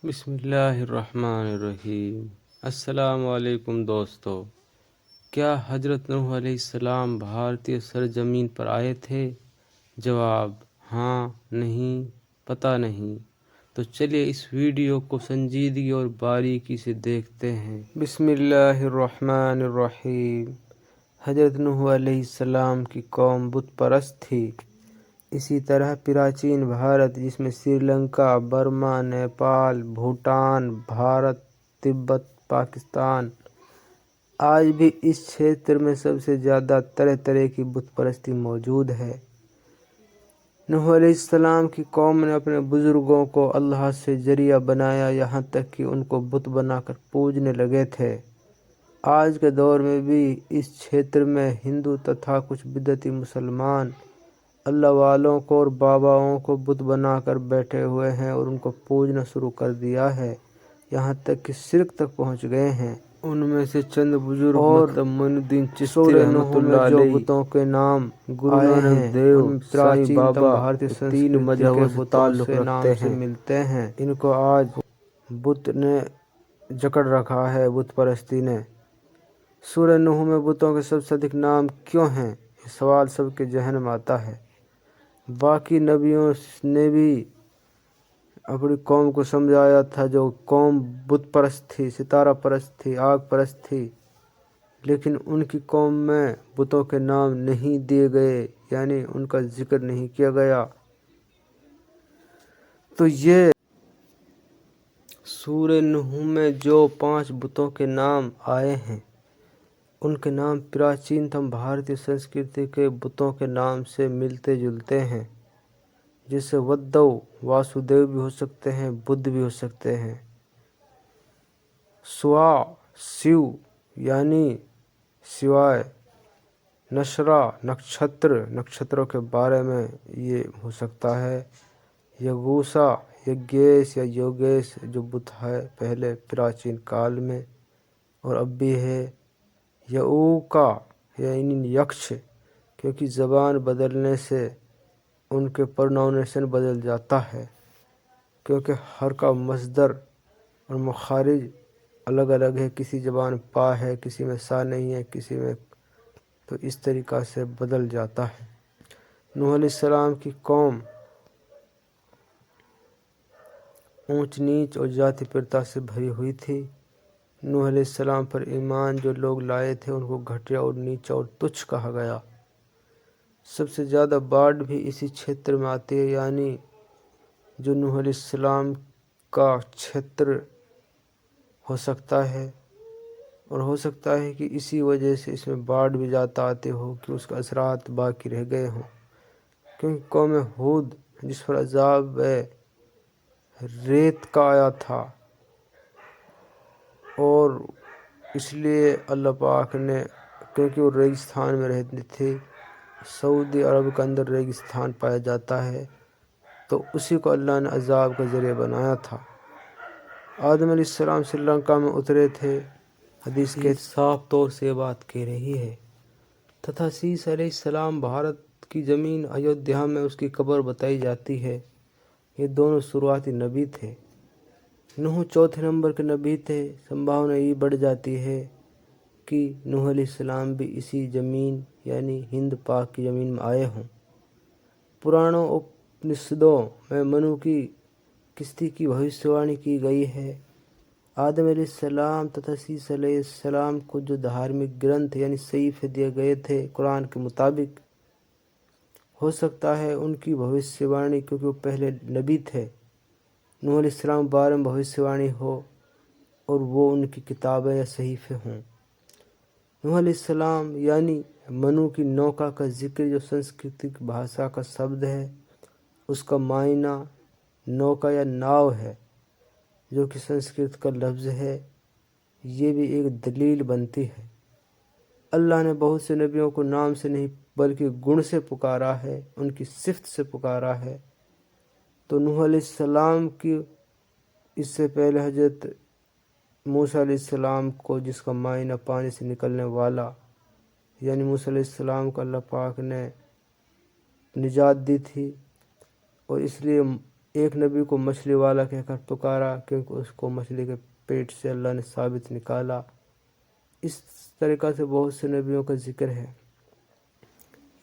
بسم اللہ الرحمن الرحیم۔ السلام علیکم دوستو، کیا حضرت نوح علیہ السلام بھارتی سرزمین پر آئے تھے؟ جواب ہاں، نہیں، پتہ نہیں۔ تو چلیے اس ویڈیو کو سنجیدگی اور باریکی سے دیکھتے ہیں۔ بسم اللہ الرحمن الرحیم۔ حضرت نوح علیہ السلام کی قوم بت پرست تھی۔ اسی طرح پراچین بھارت، جس میں سری لنکا، برما، نیپال، بھوٹان، بھارت، تبت، پاکستان، آج بھی اس چھیتر میں سب سے زیادہ طرح طرح کی بت پرستی موجود ہے۔ نوح علیہ السلام کی قوم نے اپنے بزرگوں کو اللہ سے ذریعہ بنایا، یہاں تک کہ ان کو بت بنا کر پوجنے لگے تھے۔ آج کے دور میں بھی اس چھیتر میں ہندو تتھا کچھ بدعتی مسلمان اللہ والوں کو اور باباؤں کو بت بنا کر بیٹھے ہوئے ہیں اور ان کو پوجنا شروع کر دیا ہے، یہاں تک کہ شرک تک پہنچ گئے ہیں۔ ان میں سے چند بزرگ مطلب معین الدین چشتی رحمۃ اللہ علیہ، جو بتوں کے نام گرو نانک دیو، سائی بابا، تین مذہبوں سے تعلق رکھتے ہیں، ملتے ہیں۔ ان کو آج بت نے جکڑ رکھا ہے، بت پرستی نے۔ سورہ نوح میں بتوں کے سب سے ادھک نام کیوں ہیں؟ یہ سوال سب کے ذہن میں آتا ہے۔ باقی نبیوں نے بھی اپنی قوم کو سمجھایا تھا، جو قوم بت پرست تھی، ستارہ پرست تھی، آگ پرست تھی، لیکن ان کی قوم میں بتوں کے نام نہیں دیے گئے، یعنی ان کا ذکر نہیں کیا گیا۔ تو یہ سورہ نوح میں جو 5 بتوں کے نام آئے ہیں، ان کے نام پراچین تم بھارتی سنسکرتی کے بتوں کے نام سے ملتے جلتے ہیں، جیسے ودو، واسودیو بھی ہو سکتے ہیں، بدھ بھی ہو سکتے ہیں۔ سوا، شیو یعنی سوائے، نشرا، نکشتر، نکشتروں کے بارے میں یہ ہو سکتا ہے۔ یگوسا، یگیش یا یوگیش جو بت ہے پہلے پراچین کال میں اور اب بھی ہے۔ یعوکا یعنی یکش، کیونکہ زبان بدلنے سے ان کے پروناؤنیشن بدل جاتا ہے، کیونکہ ہر کا مصدر اور مخارج الگ الگ ہے، کسی زبان پا ہے، کسی میں سا نہیں ہے، کسی میں، تو اس طریقہ سے بدل جاتا ہے۔ نوح علیہ السلام کی قوم اونچ نیچ اور ذاتی پرتا سے بھری ہوئی تھی۔ نوح علیہ السلام پر ایمان جو لوگ لائے تھے ان کو گھٹیا اور نیچا اور تچھ کہا گیا۔ سب سے زیادہ باڑھ بھی اسی چھیتر میں آتی ہے، یعنی جو نوح علیہ السلام کا چھیتر ہو سکتا ہے، اور ہو سکتا ہے کہ اسی وجہ سے اس میں باڑھ بھی زیادہ آتے ہو کہ اس کے اثرات باقی رہ گئے ہوں، کیونکہ قوم ہود جس پر عذاب ریت کا آیا تھا، اور اس لیے اللہ پاک نے، کیونکہ وہ ریگستان میں رہتی تھی، سعودی عرب کے اندر ریگستان پایا جاتا ہے، تو اسی کو اللہ نے عذاب کا ذریعہ بنایا تھا۔ آدم علیہ السلام سری لنکا میں اترے تھے، حدیث کے صاف طور سے بات کہہ رہی ہے، تتھا شیش علیہ السلام بھارت کی زمین ایودھیا میں اس کی قبر بتائی جاتی ہے۔ یہ دونوں شروعاتی نبی تھے۔ نوح چوتھے نمبر کے نبی تھے۔ سمبھاونا یہ بڑھ جاتی ہے کہ نوح علیہ السلام بھی اسی زمین یعنی ہند پاک کی زمین میں آئے ہوں۔ پرانوں اپنشدوں میں منو کی کشتی کی بھوشیوانی کی گئی ہے۔ آدم علیہ السلام تتھا شیش علیہ السلام کو جو دھارمک گرنتھ یعنی صحیفے دیے گئے تھے قرآن کے مطابق، ہو سکتا ہے ان کی بھوشیوانی، کیونکہ وہ پہلے نبی تھے، نوح علیہ السلام بارے میں بھوشیوانی ہو اور وہ ان کی کتابیں یا صحیفے ہوں۔ نوح علیہ السلام یعنی منو کی نوکا کا ذکر جو سنسکرت بھاشا کا شبد ہے، اس کا معنی نوکا یا ناؤ ہے، جو کہ سنسکرت کا لفظ ہے۔ یہ بھی ایک دلیل بنتی ہے۔ اللہ نے بہت سے نبیوں کو نام سے نہیں بلکہ گن سے پکارا ہے، ان کی صفت سے پکارا ہے۔ تو نوح علیہ السلام کی اس سے پہلے حضرت موسیٰ علیہ السلام کو، جس کا معنی پانی سے نکلنے والا، یعنی موسیٰ علیہ السلام کو اللہ پاک نے نجات دی تھی، اور اس لیے ایک نبی کو مچھلی والا کہہ کر پکارا کیونکہ اس کو مچھلی کے پیٹ سے اللہ نے ثابت نکالا۔ اس طریقہ سے بہت سے نبیوں کا ذکر ہے۔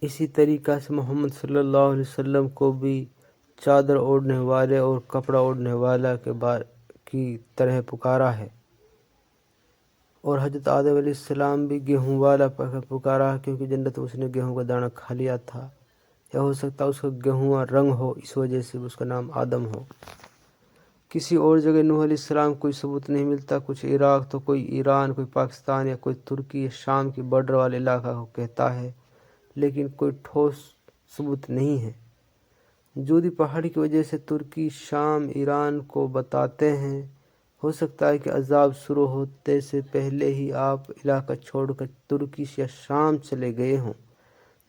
اسی طریقہ سے محمد صلی اللہ علیہ وسلم کو بھی چادر اوڑھنے والے اور کپڑا اوڑھنے والا کی طرح پکارا ہے، اور حضرت آدم علیہ السلام بھی گیہوں والا پکارا کیونکہ جنت میں اس نے گیہوں کا دانہ کھا لیا تھا، یا ہو سکتا اس کا گیہواں رنگ ہو، اس وجہ سے اس کا نام آدم ہو۔ کسی اور جگہ نوح علیہ السلام کوئی ثبوت نہیں ملتا، کچھ عراق تو کوئی ایران، کوئی پاکستان یا کوئی ترکی یا شام کی بارڈر والے علاقہ کو کہتا ہے، لیکن کوئی ٹھوس ثبوت نہیں ہے۔ جودی پہاڑی کی وجہ سے ترکی، شام، ایران کو بتاتے ہیں۔ ہو سکتا ہے کہ عذاب شروع ہوتے سے پہلے ہی آپ علاقہ چھوڑ کر ترکی یا شام چلے گئے ہوں،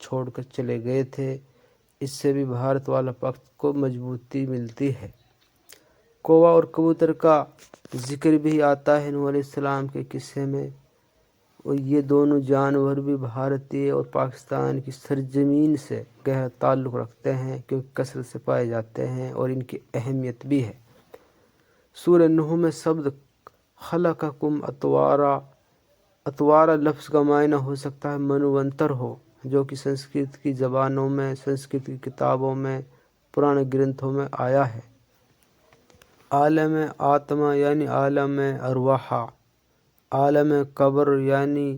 چھوڑ کر چلے گئے تھے۔ اس سے بھی بھارت والا پکش کو مضبوطی ملتی ہے۔ کووا اور کبوتر کا ذکر بھی آتا ہے نوح علیہ السلام کے قصے میں، اور یہ دونوں جانور بھی بھارتی اور پاکستان کی سرزمین سے گہرا تعلق رکھتے ہیں کیونکہ کثرت سے پائے جاتے ہیں اور ان کی اہمیت بھی ہے۔ سورہ نوح میں شبد خلقکم اطوارا، اطوارا لفظ کا معنی ہو سکتا ہے منونتر ہو، جو کہ سنسکرت کی زبانوں میں، سنسکرت کی کتابوں میں، پرانے گرنتھوں میں آیا ہے۔ عالم آتما یعنی عالم ارواح، عالم قبر یعنی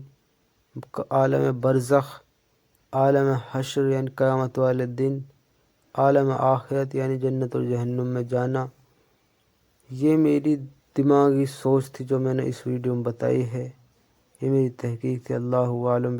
عالم برزخ، عالم حشر یعنی قیامت والے دن، عالم آخرت یعنی جنت اور جہنم میں جانا۔ یہ میری دماغی سوچ تھی جو میں نے اس ویڈیو میں بتائی ہے، یہ میری تحقیق تھی۔ اللہ عالم۔